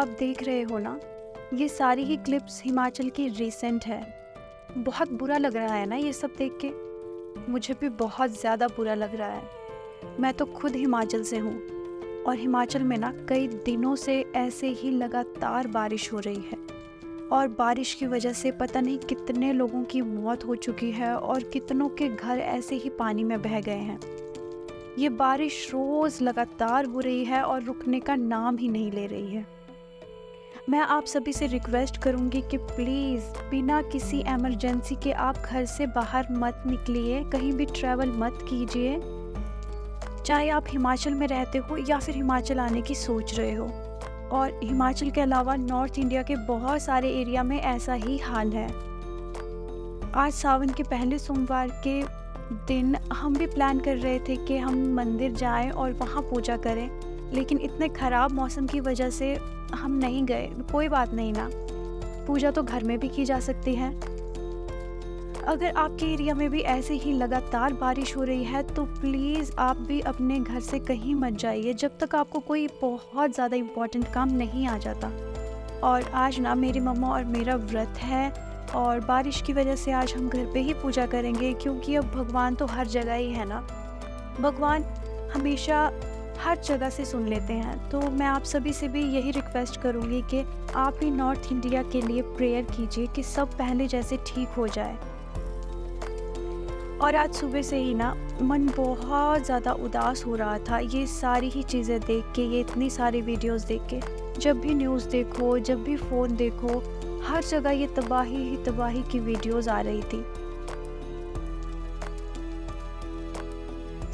आप देख रहे हो ना, ये सारी ही क्लिप्स हिमाचल की रीसेंट है। बहुत बुरा लग रहा है ना ये सब देख के। मुझे भी बहुत ज़्यादा बुरा लग रहा है। मैं तो खुद हिमाचल से हूँ और हिमाचल में ना कई दिनों से ऐसे ही लगातार बारिश हो रही है और बारिश की वजह से पता नहीं कितने लोगों की मौत हो चुकी है और कितनों के घर ऐसे ही पानी में बह गए हैं। ये बारिश रोज़ लगातार हो रही है और रुकने का नाम ही नहीं ले रही है। मैं आप सभी से रिक्वेस्ट करूंगी कि प्लीज़ बिना किसी इमरजेंसी के आप घर से बाहर मत निकलिए, कहीं भी ट्रैवल मत कीजिए, चाहे आप हिमाचल में रहते हो या फिर हिमाचल आने की सोच रहे हो। और हिमाचल के अलावा नॉर्थ इंडिया के बहुत सारे एरिया में ऐसा ही हाल है। आज सावन के पहले सोमवार के दिन हम भी प्लान कर रहे थे कि हम मंदिर जाएं और वहाँ पूजा करें, लेकिन इतने ख़राब मौसम की वजह से हम नहीं गए। कोई बात नहीं ना, पूजा तो घर में भी की जा सकती है। अगर आपके एरिया में भी ऐसे ही लगातार बारिश हो रही है तो प्लीज़ आप भी अपने घर से कहीं मत जाइए जब तक आपको कोई बहुत ज़्यादा इम्पोर्टेंट काम नहीं आ जाता। और आज ना मेरी मम्मा और मेरा व्रत है और बारिश की वजह से आज हम घर पे ही पूजा करेंगे, क्योंकि अब भगवान तो हर जगह ही है ना। भगवान हमेशा हर जगह से सुन लेते हैं। तो मैं आप सभी से भी यही रिक्वेस्ट करूँगी कि आप भी नॉर्थ इंडिया के लिए प्रेयर कीजिए कि सब पहले जैसे ठीक हो जाए। और आज सुबह से ही ना मन बहुत ज़्यादा उदास हो रहा था, ये सारी ही चीज़ें देख के, ये इतनी सारी वीडियोस देख के। जब भी न्यूज़ देखो, जब भी फ़ोन देखो, हर जगह ये तबाही ही तबाही की वीडियोस आ रही थी।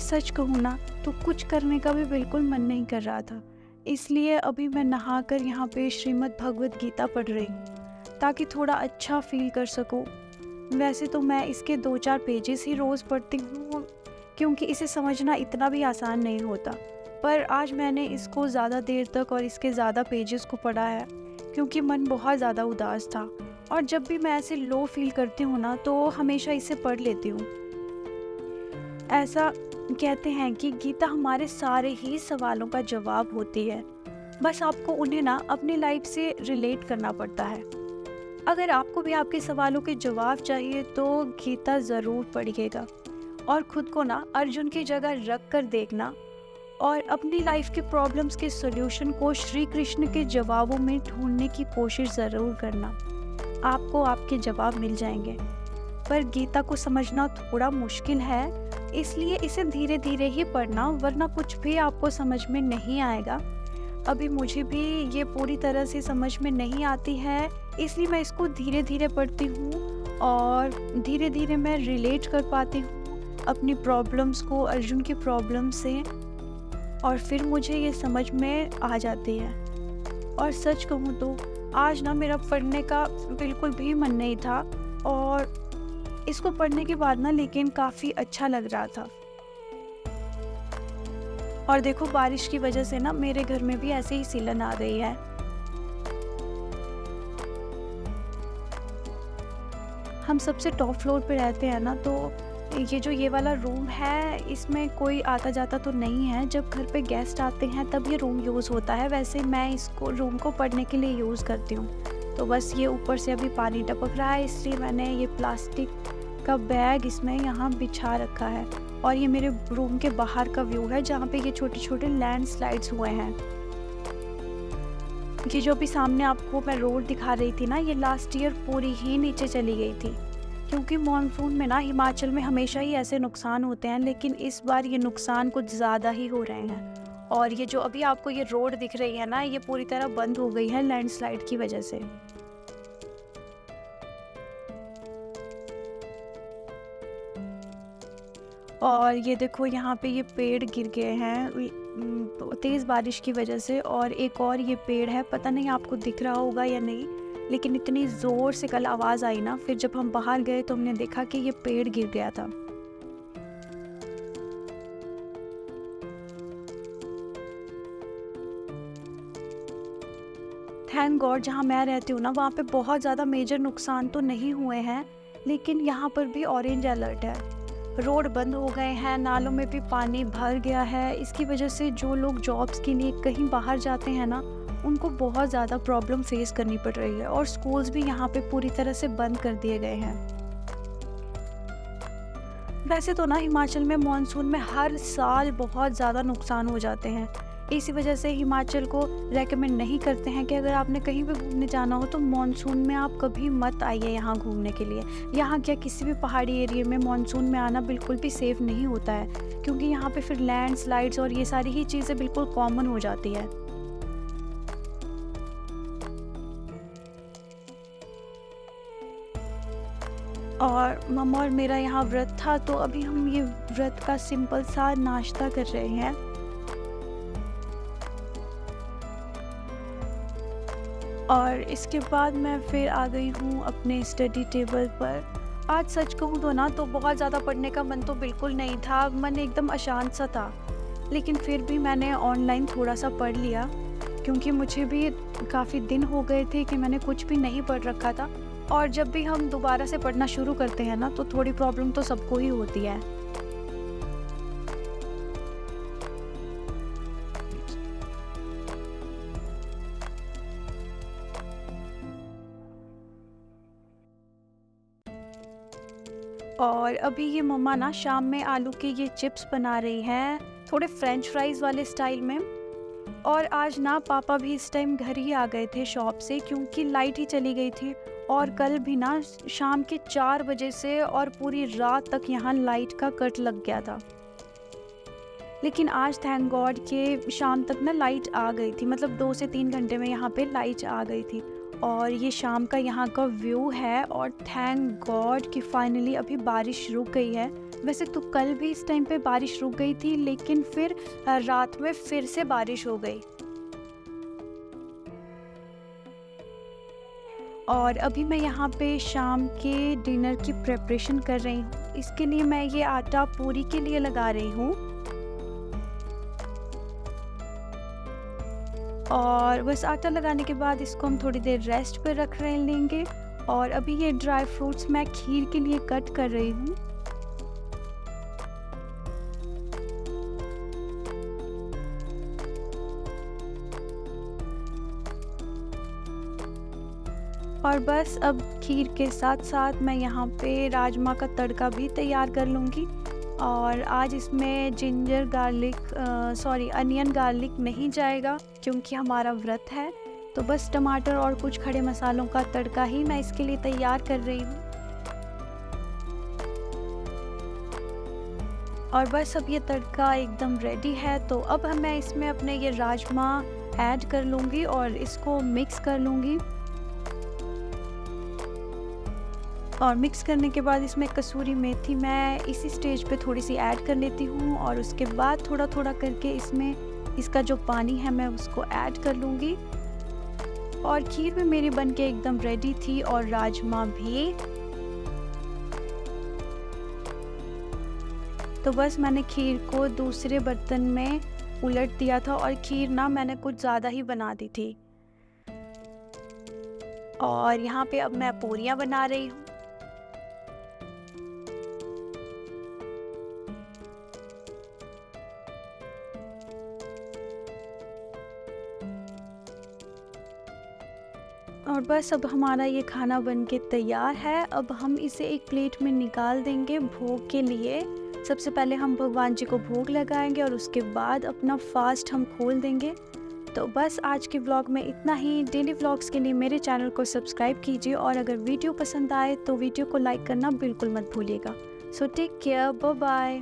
सच कहूँ ना तो कुछ करने का भी बिल्कुल मन नहीं कर रहा था। इसलिए अभी मैं नहाकर यहाँ पे श्रीमद् भगवत गीता पढ़ रही हूँ ताकि थोड़ा अच्छा फील कर सकूँ। वैसे तो मैं इसके 2-4 पेजेस ही रोज़ पढ़ती हूँ, क्योंकि इसे समझना इतना भी आसान नहीं होता। पर आज मैंने इसको ज़्यादा देर तक और इसके ज़्यादा पेजेस को पढ़ा है क्योंकि मन बहुत ज़्यादा उदास था। और जब भी मैं ऐसे लो फील करती हूँ ना तो हमेशा इसे पढ़ लेती हूँ। ऐसा कहते हैं कि गीता हमारे सारे ही सवालों का जवाब होती है, बस आपको उन्हें ना अपनी लाइफ से रिलेट करना पड़ता है। अगर आपको भी आपके सवालों के जवाब चाहिए तो गीता ज़रूर पढ़िएगा और खुद को ना अर्जुन की जगह रख कर देखना और अपनी लाइफ के प्रॉब्लम्स के सॉल्यूशन को श्री कृष्ण के जवाबों में ढूंढने की कोशिश ज़रूर करना। आपको आपके जवाब मिल जाएंगे। पर गीता को समझना थोड़ा मुश्किल है, इसलिए इसे धीरे धीरे ही पढ़ना, वरना कुछ भी आपको समझ में नहीं आएगा। अभी मुझे भी ये पूरी तरह से समझ में नहीं आती है, इसलिए मैं इसको धीरे धीरे पढ़ती हूँ और धीरे धीरे मैं रिलेट कर पाती हूँ अपनी प्रॉब्लम्स को अर्जुन की प्रॉब्लम से, और फिर मुझे ये समझ में आ जाती है। और सच कहूँ तो आज ना मेरा पढ़ने का बिल्कुल भी मन नहीं था और इसको पढ़ने के बाद ना लेकिन काफ़ी अच्छा लग रहा था। और देखो बारिश की वजह से ना मेरे घर में भी ऐसे ही सीलन आ गई है। हम सबसे टॉप फ्लोर पे रहते हैं ना, तो ये वाला रूम है, इसमें कोई आता जाता तो नहीं है। जब घर पे गेस्ट आते हैं तब ये रूम यूज़ होता है। वैसे मैं इसको रूम को पढ़ने के लिए यूज़ करती हूँ। तो बस ये ऊपर से अभी पानी टपक रहा है, इसलिए मैंने ये प्लास्टिक का बैग इसमें यहाँ बिछा रखा है। और ये मेरे रूम के बाहर का व्यू है जहाँ पे ये छोटे छोटे लैंडस्लाइड्स हुए हैं। ये जो भी सामने आपको मैं रोड दिखा रही थी ना, ये लास्ट ईयर पूरी ही नीचे चली गई थी, क्योंकि मॉनसून में ना हिमाचल में हमेशा ही ऐसे नुकसान होते हैं, लेकिन इस बार ये नुकसान कुछ ज़्यादा ही हो रहे हैं। और ये जो अभी आपको ये रोड दिख रही है ना, ये पूरी तरह बंद हो गई है लैंडस्लाइड की वजह से। और ये देखो यहाँ पे ये पेड़ गिर गए हैं तेज़ बारिश की वजह से। और एक और ये पेड़ है, पता नहीं आपको दिख रहा होगा या नहीं, लेकिन इतनी ज़ोर से कल आवाज़ आई ना, फिर जब हम बाहर गए तो हमने देखा कि ये पेड़ गिर गया था। थैंक गॉड जहाँ मैं रहती हूँ ना वहाँ पे बहुत ज़्यादा मेजर नुकसान तो नहीं हुए हैं, लेकिन यहाँ पर भी ऑरेंज अलर्ट है। रोड बंद हो गए हैं, नालों में भी पानी भर गया है। इसकी वजह से जो लोग जॉब्स के लिए कहीं बाहर जाते हैं ना, उनको बहुत ज़्यादा प्रॉब्लम फेस करनी पड़ रही है और स्कूल्स भी यहाँ पे पूरी तरह से बंद कर दिए गए हैं। वैसे तो ना हिमाचल में मॉनसून में हर साल बहुत ज़्यादा नुकसान हो जाते हैं। इसी वजह से हिमाचल को रेकमेंड नहीं करते हैं कि अगर आपने कहीं भी घूमने जाना हो तो मॉनसून में आप कभी मत आइए यहाँ घूमने के लिए। यहाँ क्या किसी भी पहाड़ी एरिया में मॉनसून में आना बिल्कुल भी सेफ़ नहीं होता है, क्योंकि यहाँ पे फिर लैंडस्लाइड्स और ये सारी ही चीज़ें बिल्कुल कॉमन हो जाती है। और मम्मा और मेरा यहाँ व्रत था, तो अभी हम ये व्रत का सिंपल सा नाश्ता कर रहे हैं। और इसके बाद मैं फिर आ गई हूँ अपने स्टडी टेबल पर। आज सच कहूँ तो ना तो बहुत ज़्यादा पढ़ने का मन तो बिल्कुल नहीं था, मन एकदम अशांत सा था। लेकिन फिर भी मैंने ऑनलाइन थोड़ा सा पढ़ लिया, क्योंकि मुझे भी काफ़ी दिन हो गए थे कि मैंने कुछ भी नहीं पढ़ रखा था। और जब भी हम दोबारा से पढ़ना शुरू करते हैं ना, तो थोड़ी प्रॉब्लम तो सबको ही होती है। और अभी ये मम्मा ना शाम में आलू के ये चिप्स बना रही हैं, थोड़े फ्रेंच फ्राइज़ वाले स्टाइल में। और आज ना पापा भी इस टाइम घर ही आ गए थे शॉप से, क्योंकि लाइट ही चली गई थी। और कल भी ना शाम के 4 बजे से और पूरी रात तक यहाँ लाइट का कट लग गया था। लेकिन आज थैंक गॉड के शाम तक ना लाइट आ गई थी, मतलब 2 से 3 घंटे में यहाँ पे लाइट आ गई थी। और ये शाम का यहाँ का व्यू है, और थैंक गॉड कि फाइनली अभी बारिश रुक गई है। वैसे तो कल भी इस टाइम पे बारिश रुक गई थी, लेकिन फिर रात में फिर से बारिश हो गई। और अभी मैं यहाँ पे शाम के डिनर की प्रिपरेशन कर रही हूँ। इसके लिए मैं ये आटा पूरी के लिए लगा रही हूँ। और बस आटा लगाने के बाद इसको हम थोड़ी देर रेस्ट पर रख रहे लेंगे। और अभी ये ड्राई फ्रूट्स मैं खीर के लिए कट कर रही हूँ। और बस अब खीर के साथ साथ मैं यहाँ पे राजमा का तड़का भी तैयार कर लूँगी। और आज इसमें जिंजर गार्लिक अनियन गार्लिक नहीं जाएगा, क्योंकि हमारा व्रत है। तो बस टमाटर और कुछ खड़े मसालों का तड़का ही मैं इसके लिए तैयार कर रही हूँ। और बस अब ये तड़का एकदम रेडी है, तो अब मैं इसमें अपने ये राजमा ऐड कर लूँगी और इसको मिक्स कर लूँगी। और मिक्स करने के बाद इसमें कसूरी मेथी मैं इसी स्टेज पे थोड़ी सी ऐड कर लेती हूँ। और उसके बाद थोड़ा थोड़ा करके इसमें इसका जो पानी है मैं उसको ऐड कर लूँगी। और खीर भी मेरी बनके एकदम रेडी थी, और राजमा भी। तो बस मैंने खीर को दूसरे बर्तन में उलट दिया था, और खीर ना मैंने कुछ ज़्यादा ही बना दी थी। और यहाँ पे अब मैं पूरियाँ बना रही हूँ। और बस अब हमारा ये खाना बनके तैयार है। अब हम इसे एक प्लेट में निकाल देंगे भोग के लिए। सबसे पहले हम भगवान जी को भोग लगाएंगे, और उसके बाद अपना फास्ट हम खोल देंगे। तो बस आज के व्लॉग में इतना ही। डेली व्लॉग्स के लिए मेरे चैनल को सब्सक्राइब कीजिए, और अगर वीडियो पसंद आए तो वीडियो को लाइक करना बिल्कुल मत भूलिएगा। So take care, bye bye.